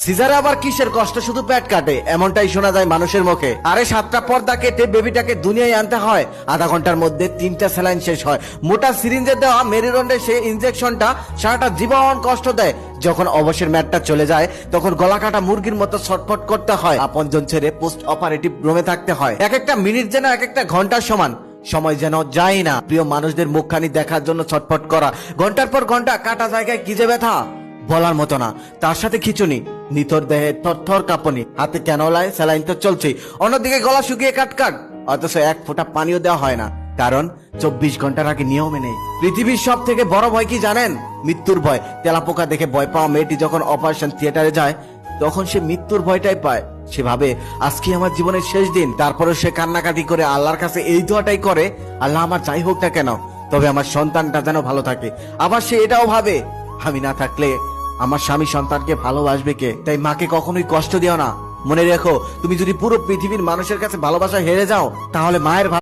সিজারে আবার কিসের কষ্ট, শুধু পেট কাটে, এমনটাই শোনা যায় মানুষের মুখে। আরে 7টা পর্দা কেটে বেবিটাকে দুনিয়ায় আনতে হয়, আধা ঘন্টার মধ্যে 3টা স্যালাইন শেষ হয়। মোটা সিরিঞ্জে দেওয়া মেরুদণ্ডে সেই ইনজেকশনটা সারাটা জীবন কষ্ট দেয়। যখন অবসর ম্যাটটা চলে যায় তখন গলা কাটা মুরগির মতো ছটফট করতে হয়, আপনজন ছেড়ে পোস্ট অপারেটিভ রুমে থাকতে হয়। এক একটা মিনিট যেন এক একটা ঘন্টার সমান, সময় যেন যায় না। প্রিয় মানুষদের মুখখানি দেখার জন্য ছটফট করা, ঘন্টার পর ঘন্টা কাটা জায়গায় কি যে ব্যথা বলার মতো না। তার সাথে খিচুনি, নিথর দেহে থরথর কাঁপুনি, হাতে ক্যানোলায় স্যালাইন তো চলছেই, অন্যদিকে গলা শুকিয়ে কাটকাট, অথচ এক ফোঁটা পানিও দেওয়া হয় না, কারণ 24 ঘন্টার আগে নিয়মে নেই। পৃথিবীর সব থেকে বড় ভয় কি জানেন? মৃত্যুর ভয়। তেলাপোকা দেখে ভয় পাওয়া মেয়েটি যখন অপারেশন থিয়েটারে যায় তখন সে মৃত্যুর ভয়টাই পায়। সে ভাবে আজকে আমার জীবনের শেষ দিন। তারপরে সে কান্নাকাটি করে আল্লাহর কাছে এই দোয়াটাই করে, আল্লাহ আমার যাই হোক না কেন, তবে আমার সন্তানটা যেন ভালো থাকে। আবার সে এটাও ভাবে আমি না থাকলে আমার স্বামী সন্তানকে ভালোবাসবে কে। তাই মাকে কখনোই কষ্ট দিও না। মনে রেখো, তুমি যদি পুরো পৃথিবীর মানুষের কাছে ভালোবাসা হেরে যাও তাহলে মায়ের